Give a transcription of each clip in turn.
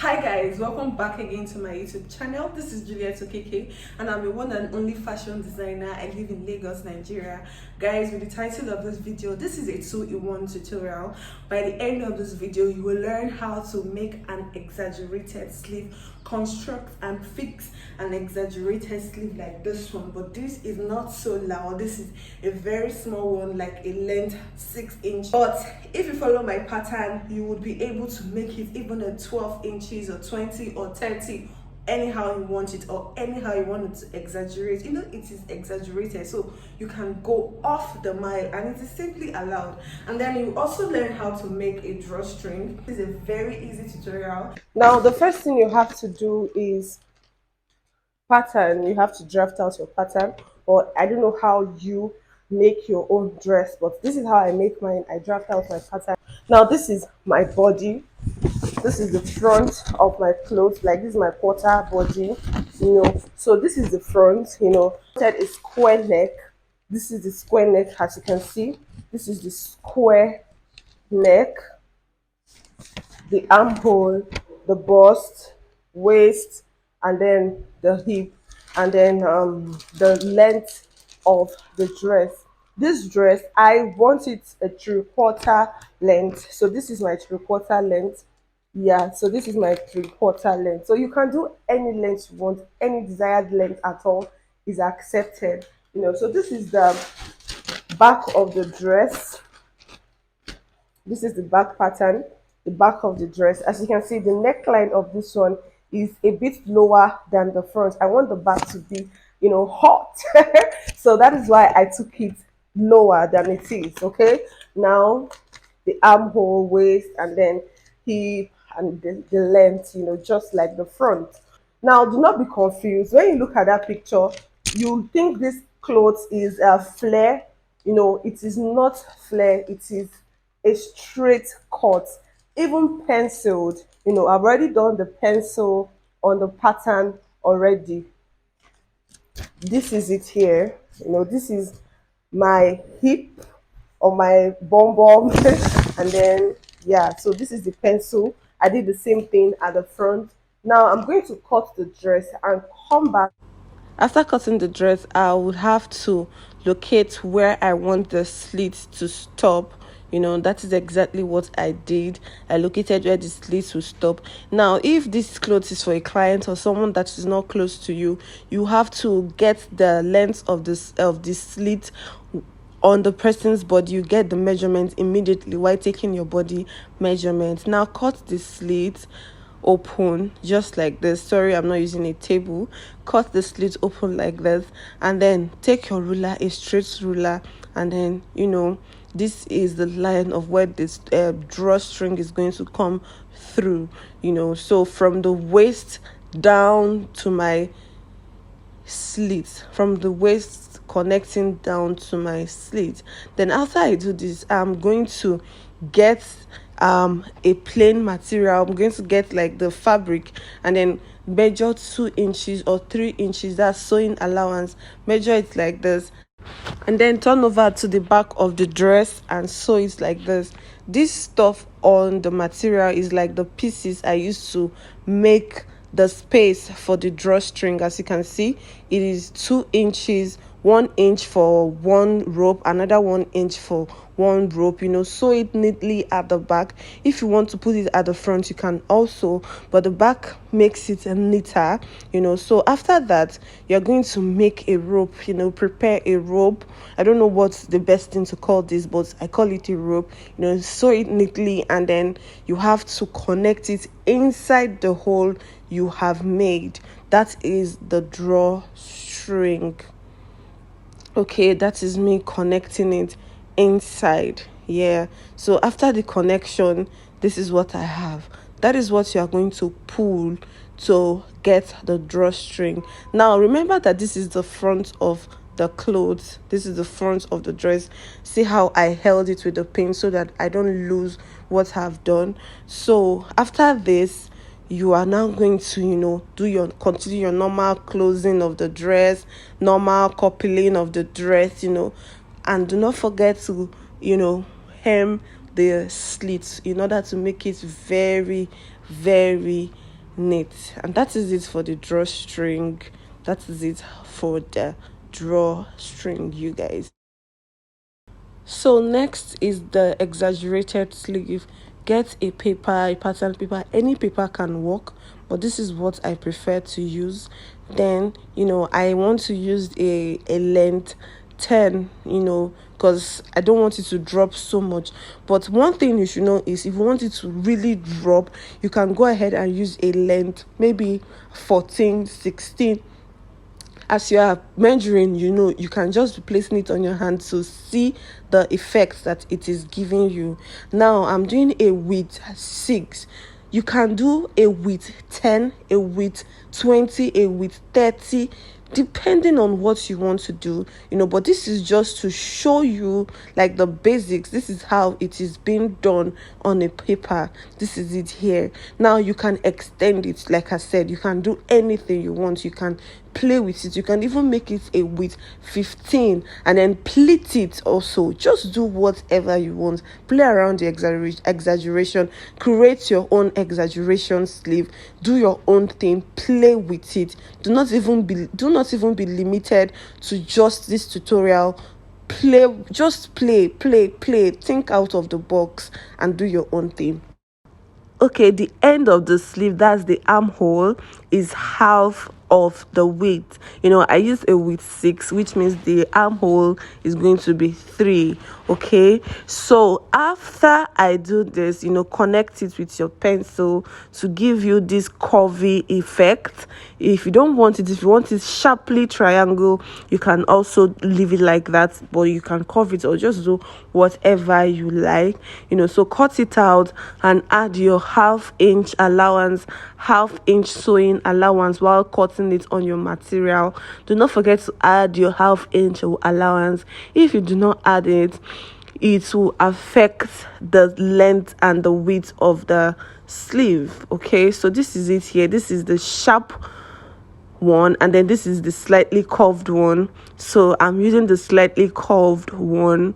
Hi guys, welcome back again to my YouTube channel. This is Juliet Okeke and I'm a one and only fashion designer. I live in Lagos, Nigeria. Guys, with the title of this video, this is a 2-in-1 tutorial. By the end of this video, you will learn how to make an exaggerated sleeve, construct and fix an exaggerated sleeve like this one. But this is not so loud. This is a very small one, like a length 6 inch. But if you follow my pattern, you would be able to make it even a 12 inches or 20 or 30, anyhow you want it, or anyhow you want it to exaggerate. It is exaggerated, so you can go off the mile and it is simply allowed. And then you also learn how to make a drawstring. This is a very easy tutorial. Now the first thing you have to do is pattern. You have to draft out your pattern, or I don't know how you make your own dress, but this is how I make mine. I draft out my pattern. Now this is my body, this is the front of my clothes, like this is my porter body, so this is the front, that is square neck. This is the square neck, as you can see. This is the square neck, the armhole, the bust, waist, and then the hip, and then the length of the dress. This dress, I want it a 3/4 length, so this is my 3/4 length. Yeah, so this is my 3/4 length. So you can do any length you want, any desired length at all is accepted. So this is the back of the dress. This is the back pattern, the back of the dress. As you can see, the neckline of this one is a bit lower than the front. I want the back to be, hot. So that is why I took it lower than it is. Okay, now the armhole, waist, and then hip, and the length, just like the front. Now do not be confused. When you look at that picture, you think this clothes is a flare. It is not flare, it is a straight cut, even penciled. I've already done the pencil on the pattern already. This is it here. This is my hip or my bum and then, yeah, so this is the pencil. I did the same thing at the front. Now I'm going to cut the dress and come back. After cutting the dress, I would have to locate where I want the slit to stop. That is exactly what I did. I located where the slit will stop. Now, if this clothes is for a client or someone that is not close to you, you have to get the length of the slit on the person's body. You get the measurement immediately while taking your body measurement. Now cut the slit open just like this. Sorry, I'm not using a table. Cut the slit open like this, and then take your ruler, a straight ruler, and then this is the line of where this drawstring is going to come through. So from the waist down to my slit, from the waist connecting down to my slit. Then after I do this, I'm going to get a plain material. I'm going to get like the fabric, and then measure 2 inches or 3 inches. That's sewing allowance. Measure it like this, and then turn over to the back of the dress and sew it like this. This stuff on the material is like the pieces I used to make the space for the drawstring. As you can see, it is 2 inches, 1 inch for one rope, another 1 inch for one rope. Sew it neatly at the back. If you want to put it at the front, you can also, but the back makes it neater. So after that, you're going to make a rope. Prepare a rope. I don't know what's the best thing to call this, but I call it a rope. Sew it neatly, and then you have to connect it inside the hole you have made. That is the drawstring. Okay, that is me connecting it inside. Yeah, so after the connection, this is what I have. That is what you are going to pull to get the drawstring. Now remember that this is the front of the clothes. This is the front of the dress. See how I held it with the pin so that I don't lose what I've done. So after this, you are now going to continue your normal closing of the dress, normal coupling of the dress, and do not forget to hem the slits in order to make it very, very knit. And that is it for the drawstring. That is it for the drawstring, you guys. So next is the exaggerated sleeve. Get a paper, a pattern paper, any paper can work, but this is what I prefer to use. Then I want to use a length 10, because I don't want it to drop so much. But one thing you should know is if you want it to really drop, you can go ahead and use a length maybe 14, 16. As you are measuring, you can just be placing it on your hand to see the effect that it is giving you. Now I'm doing a width 6. You can do a width 10, a width 20, a width 30, depending on what you want to do, but this is just to show you like the basics. This is how it is being done on a paper. This is it here. Now you can extend it. Like I said, you can do anything you want. You can play with it. You can even make it a width 15 and then pleat it also. Just do whatever you want. Play around the exaggeration. Create your own exaggeration sleeve. Do your own thing. Play with it. Do not even be limited to just this tutorial. Just play. Think out of the box and do your own thing. Okay, the end of the sleeve, that's the armhole, is half of the width. I use a width 6, which means the armhole is going to be 3. Okay, so after I do this, connect it with your pencil to give you this curvy effect. If you don't want it, if you want it sharply triangle, you can also leave it like that, but you can curve it or just do whatever you like. So cut it out and add your half-inch allowance, half-inch sewing allowance while cutting it on your material. Do not forget to add your half-inch allowance. If you do not add it, it will affect the length and the width of the sleeve. Okay, so this is it here. This is the sharp one, and then this is the slightly curved one. So I'm using the slightly curved one.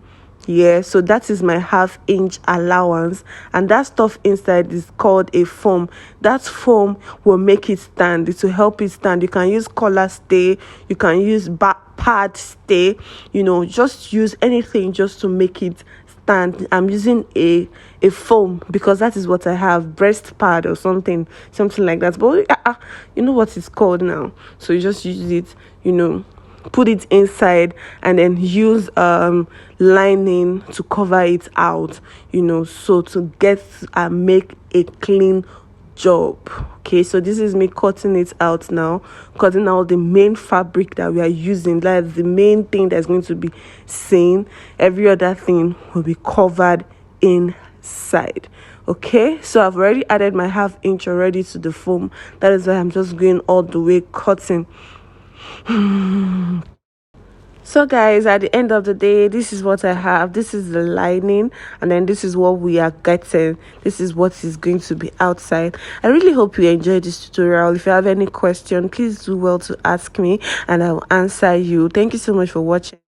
Yeah, so that is my half-inch allowance, and that stuff inside is called a foam. That foam will make it stand. It will help it stand. You can use collar stay, you can use back pad stay, just use anything just to make it stand. I'm using a foam because that is what I have, breast pad or something like that, but you know what it's called now. So you just use it, put it inside and then use lining to cover it out, so to get and make a clean job. Okay, so this is me cutting it out now, cutting out the main fabric that we are using. That's the main thing that's going to be seen. Every other thing will be covered inside. Okay, so I've already added my half-inch already to the foam. That is why I'm just going all the way cutting. So guys, at the end of the day, this is what I have. This is the lining, and then this is what we are getting. This is what is going to be outside. I really hope you enjoyed this tutorial. If you have any question, please do well to ask me and I will answer you. Thank you so much for watching.